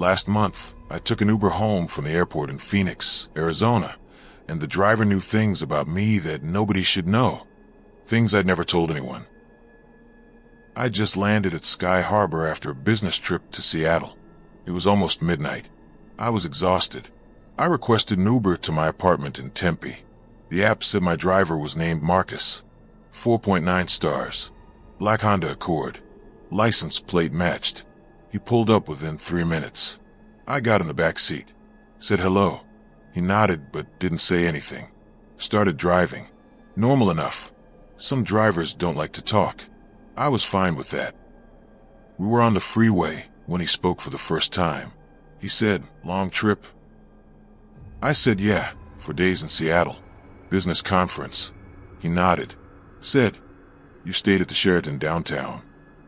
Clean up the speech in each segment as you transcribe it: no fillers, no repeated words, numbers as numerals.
Last month, I took an Uber home from the airport in Phoenix, Arizona, and the driver knew things about me that nobody should know. Things I'd never told anyone. I just landed at Sky Harbor after a business trip to Seattle. It was almost midnight. I was exhausted. I requested an Uber to my apartment in Tempe. The app said my driver was named Marcus. 4.9 stars. Black Honda Accord. License plate matched. He pulled up within 3 minutes. I got in the back seat. Said hello. He nodded but didn't say anything. Started driving. Normal enough. Some drivers don't like to talk. I was fine with that. We were on the freeway when he spoke for the first time. He said, "Long trip?" I said, "Yeah, for days in Seattle. Business conference." He nodded. Said, "You stayed at the Sheraton downtown.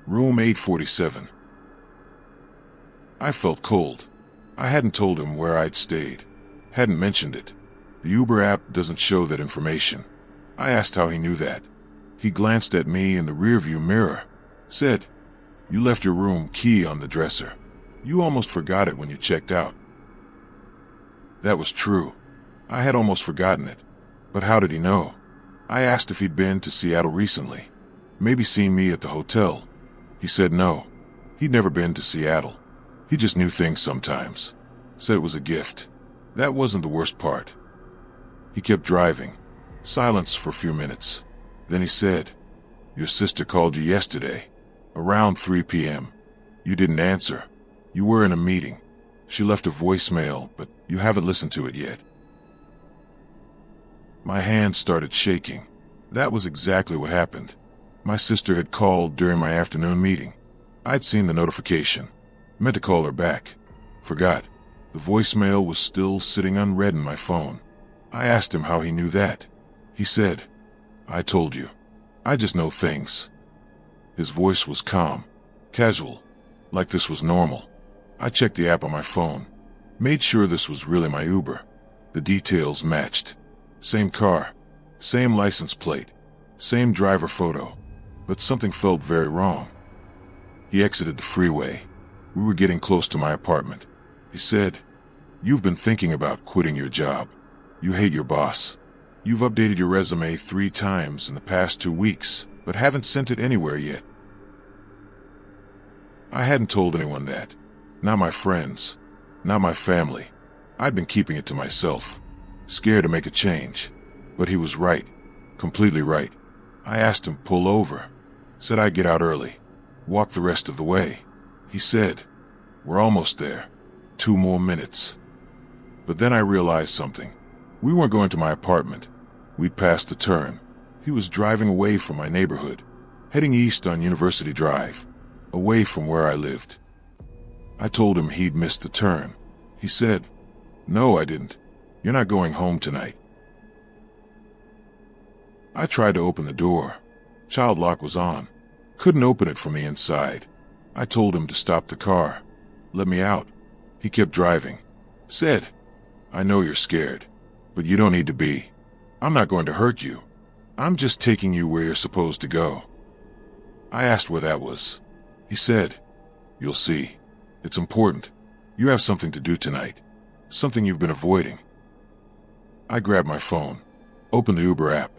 Room 847. I felt cold. I hadn't told him where I'd stayed. Hadn't mentioned it. The Uber app doesn't show that information. I asked how he knew that. He glanced at me in the rearview mirror. Said, "You left your room key on the dresser. You almost forgot it when you checked out." That was true. I had almost forgotten it. But how did he know? I asked if he'd been to Seattle recently. Maybe seen me at the hotel. He said no. He'd never been to Seattle. He just knew things sometimes. Said it was a gift. That wasn't the worst part. He kept driving. Silence for a few minutes. Then he said, "Your sister called you yesterday, around 3 p.m. You didn't answer. You were in a meeting. She left a voicemail, but you haven't listened to it yet." My hand started shaking. That was exactly what happened. My sister had called during my afternoon meeting. I'd seen the notification. Meant to call her back. Forgot. The voicemail was still sitting unread in my phone. I asked him how he knew that. He said, "I told you. I just know things." His voice was calm, casual, like this was normal. I checked the app on my phone. Made sure this was really my Uber. The details matched. Same car, same license plate, same driver photo. But something felt very wrong. He exited the freeway. We were getting close to my apartment. He said, "You've been thinking about quitting your job. You hate your boss. You've updated your resume 3 times in the past 2 weeks, but haven't sent it anywhere yet." I hadn't told anyone that. Not my friends. Not my family. I'd been keeping it to myself. Scared to make a change. But he was right. Completely right. I asked him to pull over. Said I'd get out early. Walk the rest of the way. He said, "We're almost there. 2 more minutes." But then I realized something. We weren't going to my apartment. We'd passed the turn. He was driving away from my neighborhood, heading east on University Drive, away from where I lived. I told him he'd missed the turn. He said, "No, I didn't. You're not going home tonight." I tried to open the door. Child lock was on. Couldn't open it from the inside. I told him to stop the car. Let me out. He kept driving. Said, "I know you're scared, but you don't need to be. I'm not going to hurt you. I'm just taking you where you're supposed to go." I asked where that was. He said, "You'll see. It's important. You have something to do tonight. Something you've been avoiding." I grabbed my phone, opened the Uber app,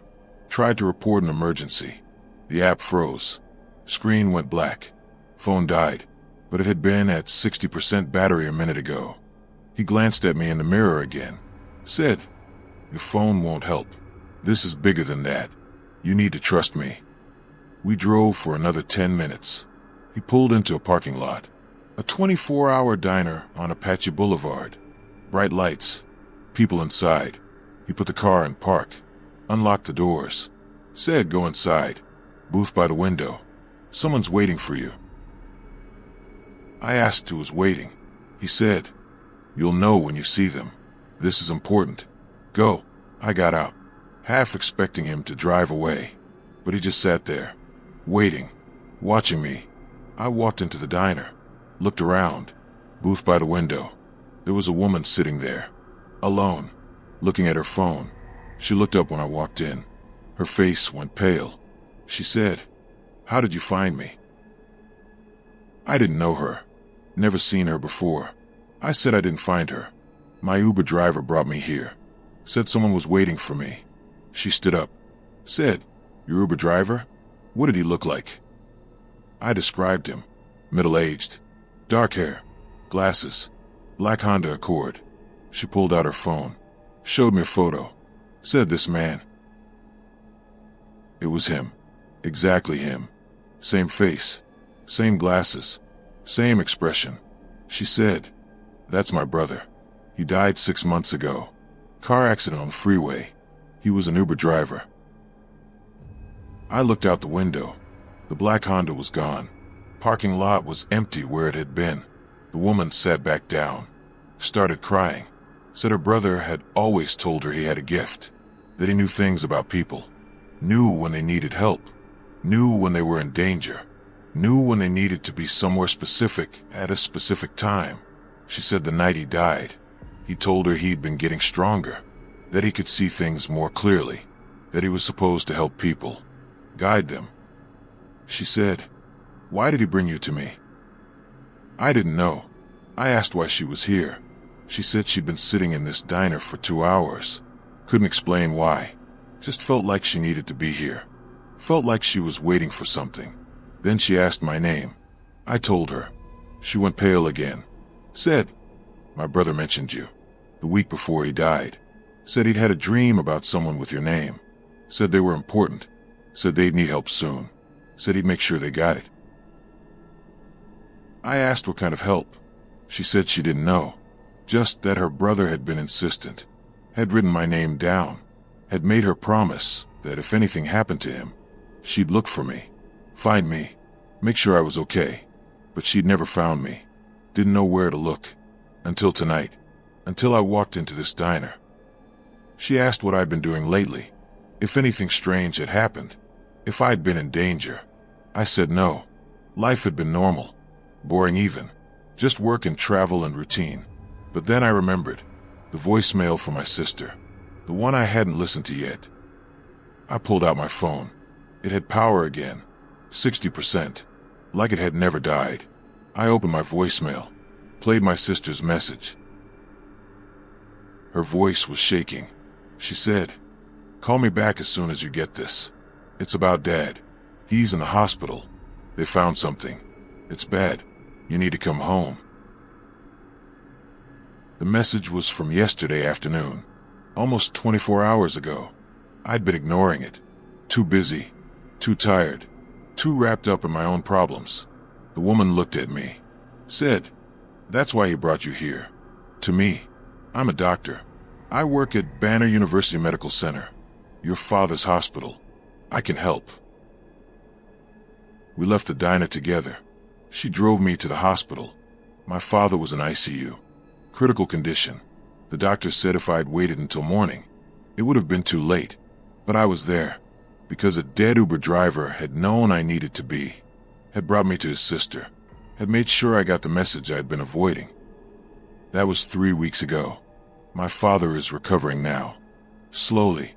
tried to report an emergency. The app froze. Screen went black. Phone died, but it had been at 60% battery a minute ago. He glanced at me in the mirror again. Said, "Your phone won't help. This is bigger than that. You need to trust me." We drove for another 10 minutes. He pulled into a parking lot. A 24-hour diner on Apache Boulevard. Bright lights. People inside. He put the car in park. Unlocked the doors. Said, "Go inside. Booth by the window. Someone's waiting for you." I asked who was waiting. He said, "You'll know when you see them. This is important. Go." I got out, half expecting him to drive away. But he just sat there, waiting, watching me. I walked into the diner, looked around. Booth by the window. There was a woman sitting there, alone, looking at her phone. She looked up when I walked in. Her face went pale. She said, "How did you find me?" I didn't know her. Never seen her before. I said I didn't find her. My Uber driver brought me here. Said someone was waiting for me. She stood up. Said, "Your Uber driver? What did he look like?" I described him. Middle-aged. Dark hair. Glasses. Black Honda Accord. She pulled out her phone. Showed me a photo. Said, "This man." It was him. Exactly him. Same face. Same glasses. Same expression. She said, "That's my brother. He died 6 months ago. Car accident on the freeway. He was an Uber driver." I looked out the window. The black Honda was gone. Parking lot was empty where it had been. The woman sat back down. Started crying. Said her brother had always told her he had a gift. That he knew things about people. Knew when they needed help. Knew when they were in danger. Knew when they needed to be somewhere specific at a specific time. She said the night he died, he told her he'd been getting stronger. That he could see things more clearly. That he was supposed to help people. Guide them. She said, "Why did he bring you to me?" I didn't know. I asked why she was here. She said she'd been sitting in this diner for 2 hours. Couldn't explain why. Just felt like she needed to be here. Felt like she was waiting for something. Then she asked my name. I told her. She went pale again. Said, "My brother mentioned you. The week before he died. Said he'd had a dream about someone with your name. Said they were important. Said they'd need help soon. Said he'd make sure they got it." I asked what kind of help. She said she didn't know. Just that her brother had been insistent. Had written my name down. Had made her promise that if anything happened to him, she'd look for me. Find me. Make sure I was okay. But she'd never found me. Didn't know where to look. Until tonight. Until I walked into this diner. She asked what I'd been doing lately. If anything strange had happened. If I'd been in danger. I said no. Life had been normal. Boring even. Just work and travel and routine. But then I remembered. The voicemail from my sister. The one I hadn't listened to yet. I pulled out my phone. It had power again. 60%. Like it had never died. I opened my voicemail. Played my sister's message. Her voice was shaking. She said, "Call me back as soon as you get this. It's about Dad. He's in the hospital. They found something. It's bad. You need to come home." The message was from yesterday afternoon. Almost 24 hours ago. I'd been ignoring it. Too busy. Too tired. Too wrapped up in my own problems. The woman looked at me. Said, "That's why he brought you here. To me. I'm a doctor. I work at Banner University Medical Center. Your father's hospital. I can help." We left the diner together. She drove me to the hospital. My father was in ICU. Critical condition. The doctor said if I'd waited until morning, it would have been too late. But I was there. Because a dead Uber driver had known I needed to be. Had brought me to his sister. Had made sure I got the message I'd been avoiding. That was 3 weeks ago. My father is recovering now. Slowly.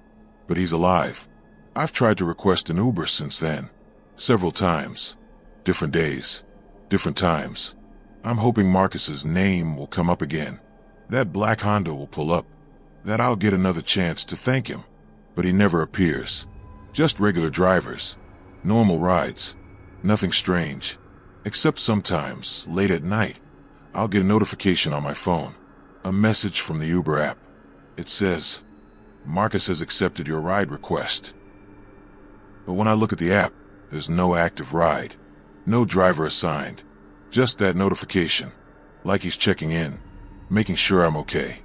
But he's alive. I've tried to request an Uber since then. Several times. Different days. Different times. I'm hoping Marcus's name will come up again. That black Honda will pull up. That I'll get another chance to thank him. But he never appears. Just regular drivers. Normal rides. Nothing strange. Except sometimes, late at night, I'll get a notification on my phone. A message from the Uber app. It says, "Marcus has accepted your ride request." But when I look at the app, there's no active ride. No driver assigned. Just that notification. Like he's checking in. Making sure I'm okay.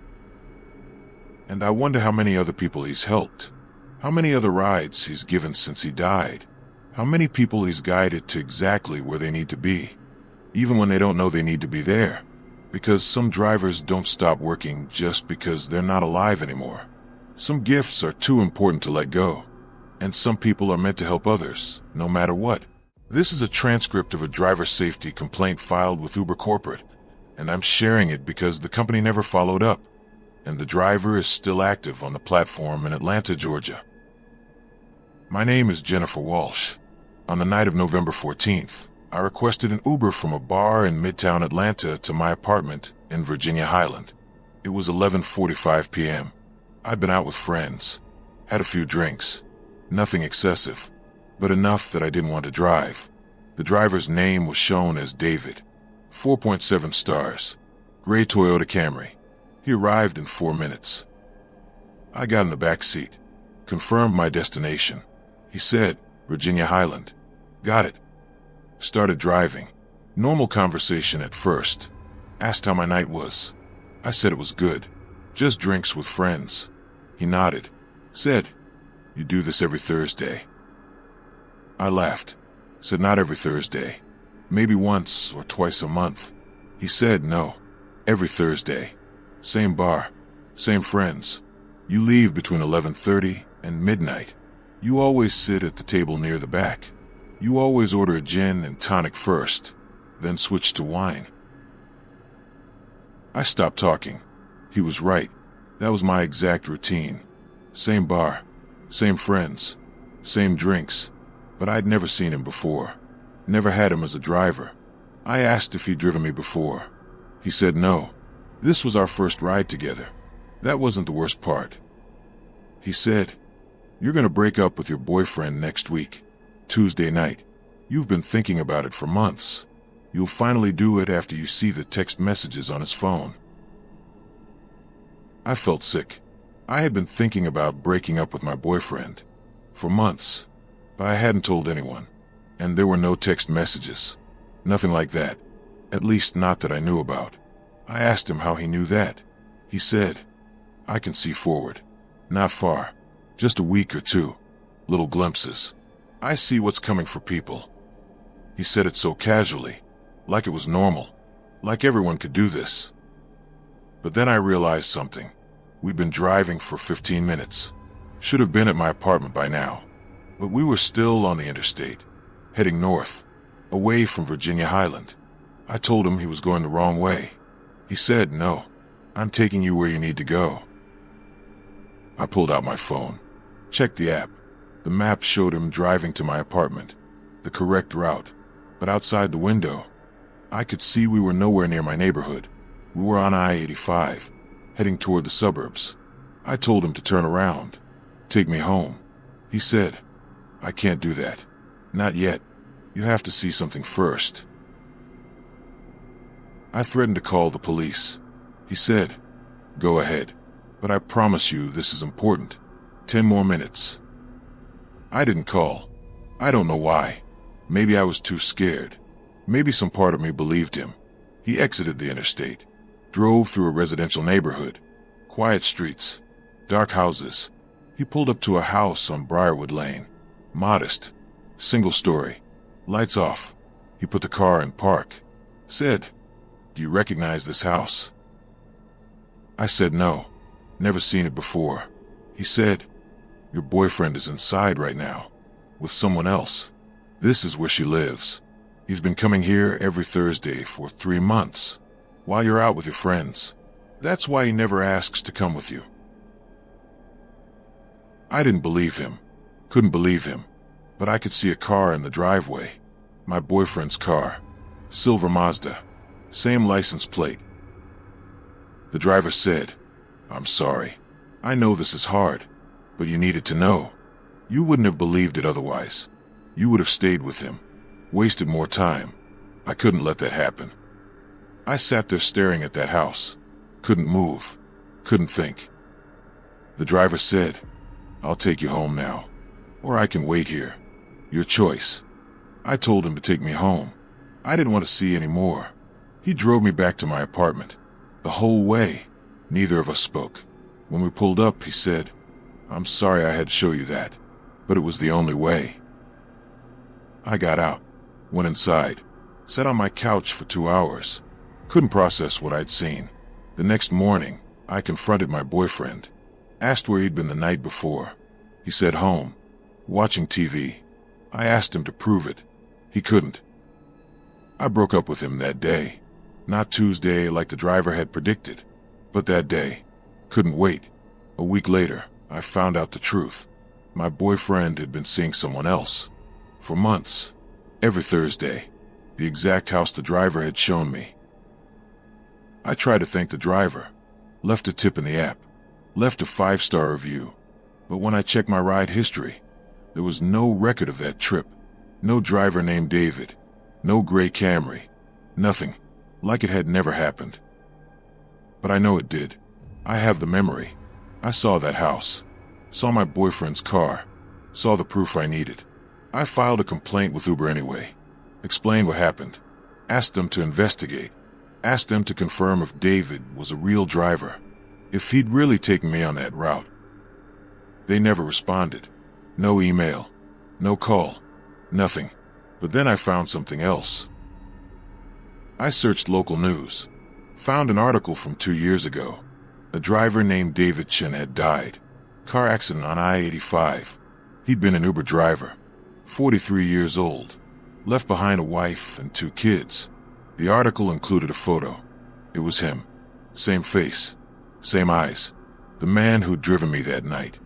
And I wonder how many other people he's helped. How many other rides he's given since he died. How many people he's guided to exactly where they need to be. Even when they don't know they need to be there. Because some drivers don't stop working just because they're not alive anymore. Some gifts are too important to let go. And some people are meant to help others, no matter what. This is a transcript of a driver safety complaint filed with Uber Corporate, and I'm sharing it because the company never followed up, and the driver is still active on the platform in Atlanta, Georgia. My name is Jennifer Walsh. On the night of November 14th, I requested an Uber from a bar in Midtown Atlanta to my apartment in Virginia Highland. It was 11:45 p.m. I'd been out with friends, had a few drinks. Nothing excessive, but enough that I didn't want to drive. The driver's name was shown as David. 4.7 stars. Gray Toyota Camry. He arrived in 4 minutes. I got in the back seat. Confirmed my destination. He said, Virginia Highland. Got it. Started driving. Normal conversation at first. Asked how my night was. I said it was good. Just drinks with friends. He nodded. Said, you do this every Thursday. I laughed. Said not every Thursday. Maybe once or twice a month. He said no. Every Thursday. Same bar. Same friends. You leave between 11:30 and midnight. You always sit at the table near the back. You always order a gin and tonic first, then switch to wine. I stopped talking. He was right. That was my exact routine. Same bar. Same friends. Same drinks. But I'd never seen him before. Never had him as a driver. I asked if he'd driven me before. He said no. This was our first ride together. That wasn't the worst part. He said, you're going to break up with your boyfriend next week, Tuesday night. You've been thinking about it for months. You'll finally do it after you see the text messages on his phone. I felt sick. I had been thinking about breaking up with my boyfriend for months, but I hadn't told anyone. And there were no text messages. Nothing like that. At least not that I knew about. I asked him how he knew that. He said, I can see forward. Not far. Just a week or two. Little glimpses. I see what's coming for people. He said it so casually, like it was normal, like everyone could do this. But then I realized something. We'd been driving for 15 minutes. Should have been at my apartment by now. But we were still on the interstate, heading north, away from Virginia Highland. I told him he was going the wrong way. He said, no, I'm taking you where you need to go. I pulled out my phone, checked the app. The map showed him driving to my apartment, the correct route. But outside the window, I could see we were nowhere near my neighborhood. We were on I-85, heading toward the suburbs. I told him to turn around, take me home. He said, I can't do that. Not yet. You have to see something first. I threatened to call the police. He said, go ahead, but I promise you this is important. 10 more minutes. I didn't call. I don't know why. Maybe I was too scared. Maybe some part of me believed him. He exited the interstate, drove through a residential neighborhood, quiet streets, dark houses. He pulled up to a house on Briarwood Lane. Modest, single story, lights off. He put the car in park. Said, do you recognize this house? I said no, never seen it before. He said, your boyfriend is inside right now, with someone else. This is where she lives. He's been coming here every Thursday for 3 months, while you're out with your friends. That's why he never asks to come with you. I didn't believe him, couldn't believe him, but I could see a car in the driveway. My boyfriend's car, silver Mazda, same license plate. The driver said, I'm sorry. I know this is hard, but you needed to know. You wouldn't have believed it otherwise. You would have stayed with him, wasted more time. I couldn't let that happen. I sat there staring at that house, couldn't move, couldn't think. The driver said, I'll take you home now, or I can wait here. Your choice. I told him to take me home. I didn't want to see any more. He drove me back to my apartment. The whole way, neither of us spoke. When we pulled up, he said, I'm sorry I had to show you that, but it was the only way. I got out, went inside, sat on my couch for 2 hours. Couldn't process what I'd seen. The next morning, I confronted my boyfriend, asked where he'd been the night before. He said home, watching TV. I asked him to prove it. He couldn't. I broke up with him that day. Not Tuesday like the driver had predicted, but that day. Couldn't wait. A week later, I found out the truth. My boyfriend had been seeing someone else. For months. Every Thursday. The exact house the driver had shown me. I tried to thank the driver, left a tip in the app, left a 5-star review, but when I checked my ride history, there was no record of that trip, no driver named David, no gray Camry, nothing, like it had never happened. But I know it did. I have the memory. I saw that house, saw my boyfriend's car, saw the proof I needed. I filed a complaint with Uber anyway, explained what happened, asked them to investigate, asked them to confirm if David was a real driver, if he'd really taken me on that route. They never responded. No email, no call, nothing. But then I found something else. I searched local news, found an article from 2 years ago. A driver named David Chin had died. Car accident on I-85. He'd been an Uber driver, 43 years old, left behind a wife and 2 kids. The article included a photo. It was him. Same face, same eyes. The man who'd driven me that night.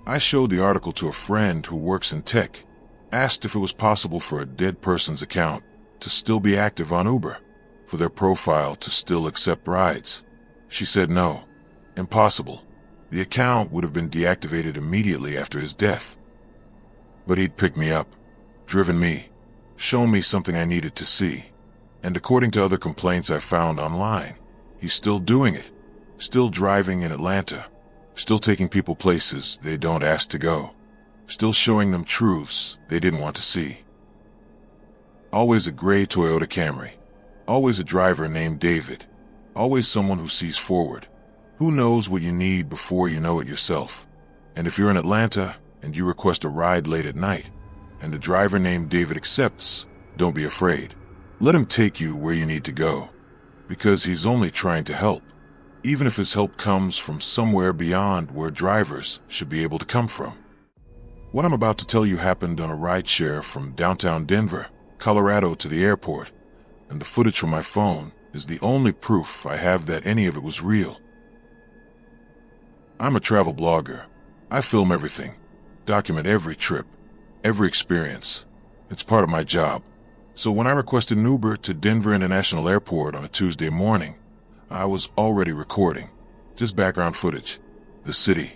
I showed the article to a friend who works in tech, asked if it was possible for a dead person's account to still be active on Uber, for their profile to still accept rides. She said no. Impossible. The account would have been deactivated immediately after his death. But he'd picked me up, driven me, shown me something I needed to see. And according to other complaints I found online, he's still doing it, still driving in Atlanta, still taking people places they don't ask to go, still showing them truths they didn't want to see. Always a gray Toyota Camry, always a driver named David, always someone who sees forward, who knows what you need before you know it yourself. And if you're in Atlanta and you request a ride late at night, and a driver named David accepts, don't be afraid. Let him take you where you need to go, because he's only trying to help, even if his help comes from somewhere beyond where drivers should be able to come from. What I'm about to tell you happened on a rideshare from downtown Denver, Colorado to the airport, and the footage from my phone is the only proof I have that any of it was real. I'm a travel blogger. I film everything, document every trip, every experience. It's part of my job. So when I requested an Uber to Denver International Airport on a Tuesday morning, I was already recording, just background footage, the city,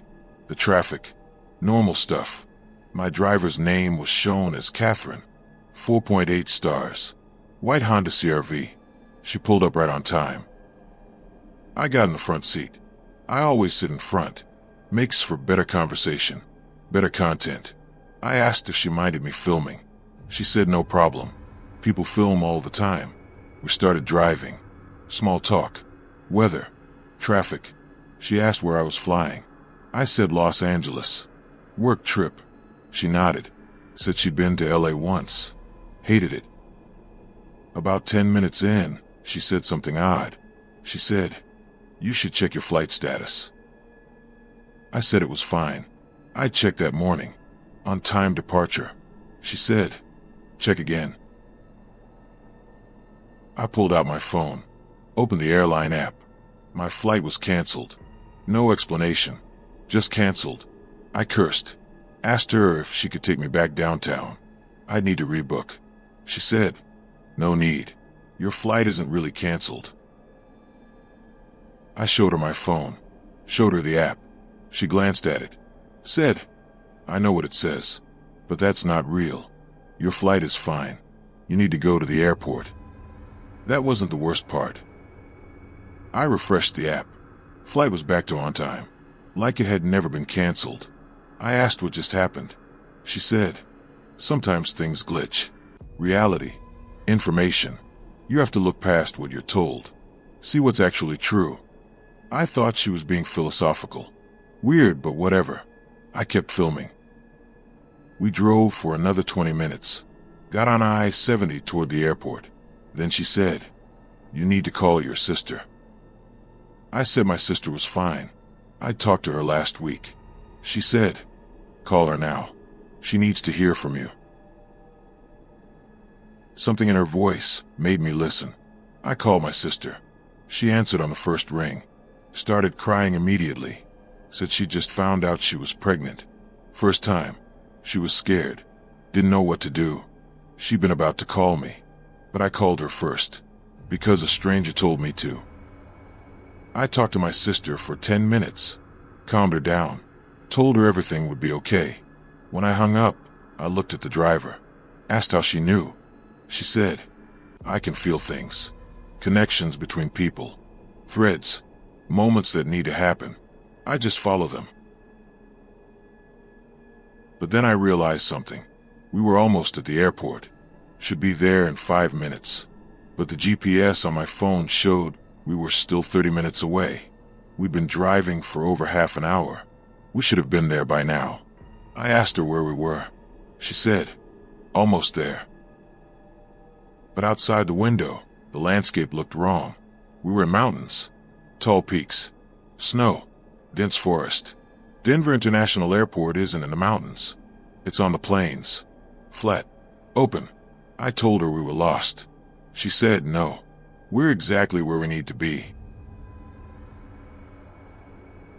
the traffic, normal stuff. My driver's name was shown as Catherine, 4.8 stars, white Honda CR-V. She pulled up right on time. I got in the front seat. I always sit in front. Makes for better conversation, better content. I asked if she minded me filming. She said no problem. People film all the time. We started driving. Small talk. Weather. Traffic. She asked where I was flying. I said Los Angeles. Work trip. She nodded. Said she'd been to LA once. Hated it. About 10 minutes in, she said something odd. She said, "You should check your flight status." I said it was fine. I checked that morning. On time departure. She said, "Check again." I pulled out my phone, opened the airline app. My flight was canceled. No explanation. Just canceled. I cursed. Asked her if she could take me back downtown. I'd need to rebook. She said, "No need. Your flight isn't really canceled." I showed her my phone. Showed her the app. She glanced at it. Said, "I know what it says, but that's not real. Your flight is fine. You need to go to the airport." That wasn't the worst part. I refreshed the app. Flight was back to on time, like it had never been canceled. I asked what just happened. She said, "Sometimes things glitch. Reality. Information. You have to look past what you're told. See what's actually true." I thought she was being philosophical. Weird, but whatever. I kept filming. We drove for another 20 minutes. Got on I-70 toward the airport. Then she said, "You need to call your sister." I said my sister was fine. I'd talked to her last week. She said, "Call her now. She needs to hear from you." Something in her voice made me listen. I called my sister. She answered on the first ring. Started crying immediately. Said she just found out she was pregnant. First time. She was scared. Didn't know what to do. She'd been about to call me. But I called her first. because a stranger told me to. I talked to my sister for 10 minutes, calmed her down, told her everything would be okay. When I hung up, I looked at the driver, asked how she knew. She said, "I can feel things, connections between people, threads, moments that need to happen. I just follow them." But then I realized something. We were almost at the airport. Should be there in 5 minutes. But the GPS on my phone showed we were still 30 minutes away. We'd been driving for over half an hour. We should have been there by now. I asked her where we were. She said, "Almost there." But outside the window, the landscape looked wrong. We were in mountains, tall peaks, snow, dense forest. Denver International Airport isn't in the mountains. It's on the plains, flat, open. I told her we were lost. She said, "No, we're exactly where we need to be."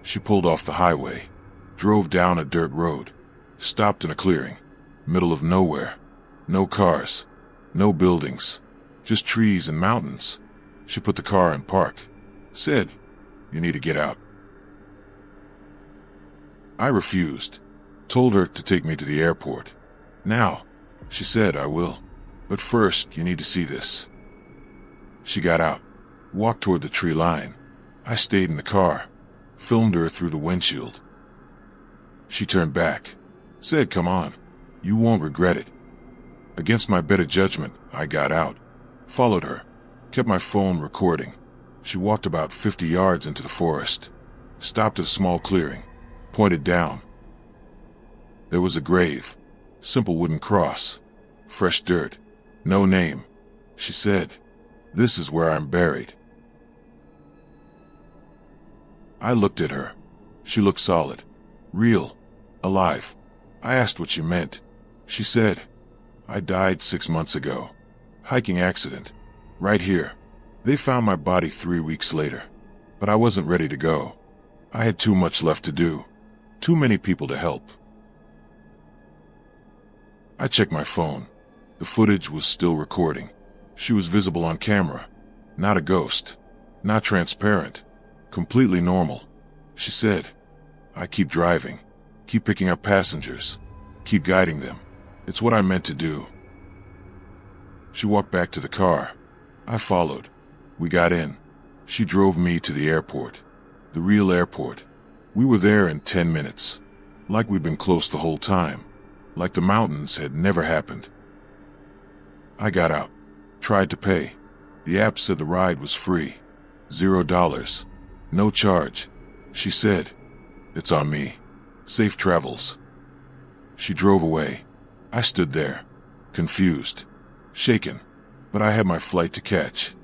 She pulled off the highway, drove down a dirt road, stopped in a clearing, middle of nowhere. No cars, no buildings, just trees and mountains. She put the car in park, said, "You need to get out." I refused, told her to take me to the airport. "Now," she said, "I will. But first, you need to see this." She got out, walked toward the tree line. I stayed in the car, filmed her through the windshield. She turned back, said, "Come on, you won't regret it." Against my better judgment, I got out, followed her, kept my phone recording. She walked about 50 yards into the forest, stopped at a small clearing, pointed down. There was a grave, simple wooden cross, fresh dirt, no name. She said, "This is where I'm buried." I looked at her. She looked solid, real, alive. I asked what she meant. She said, "I died 6 months ago. Hiking accident. Right here. They found my body 3 weeks later. But I wasn't ready to go. I had too much left to do. Too many people to help." I checked my phone. The footage was still recording. She was visible on camera. Not a ghost. Not transparent. Completely normal. She said, "I keep driving. Keep picking up passengers. Keep guiding them. It's what I meant to do." She walked back to the car. I followed. We got in. She drove me to the airport. The real airport. We were there in 10 minutes. Like we'd been close the whole time. Like the mountains had never happened. I got out. Tried to pay. The app said the ride was free. $0. No charge. She said, "It's on me. Safe travels." She drove away. I stood there, confused, shaken, but I had my flight to catch.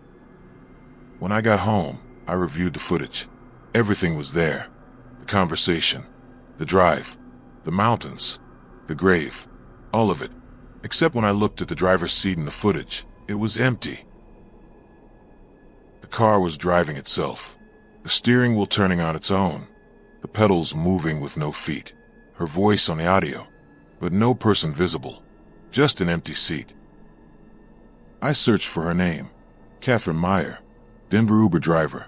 When I got home, I reviewed the footage. Everything was there. The conversation, the drive, the mountains, the grave, all of it. Except when I looked at the driver's seat in the footage, it was empty. The car was driving itself, the steering wheel turning on its own, the pedals moving with no feet, her voice on the audio, but no person visible, just an empty seat. I searched for her name, Catherine Meyer, Denver Uber driver,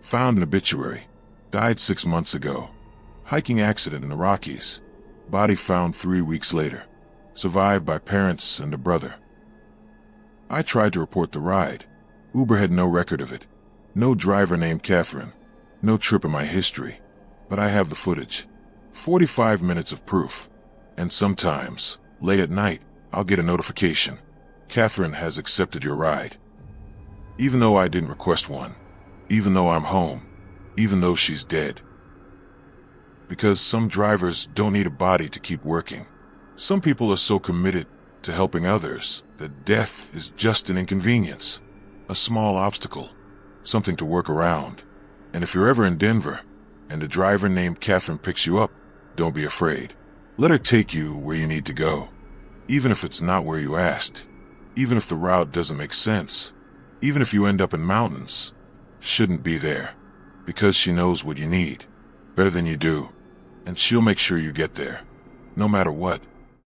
found an obituary, died 6 months ago, hiking accident in the Rockies, body found 3 weeks later, survived by parents and a brother. I tried to report the ride. Uber had no record of it, no driver named Catherine, no trip in my history, but I have the footage, 45 minutes of proof. And sometimes, late at night, I'll get a notification. Catherine has accepted your ride. Even though I didn't request one, even though I'm home, even though she's dead. Because some drivers don't need a body to keep working. Some people are so committed to helping others that death is just an inconvenience, a small obstacle, something to work around. And if you're ever in Denver and a driver named Catherine picks you up, don't be afraid. Let her take you where you need to go, even if it's not where you asked, even if the route doesn't make sense, even if you end up in mountains. Shouldn't be there, because she knows what you need better than you do, and she'll make sure you get there, no matter what.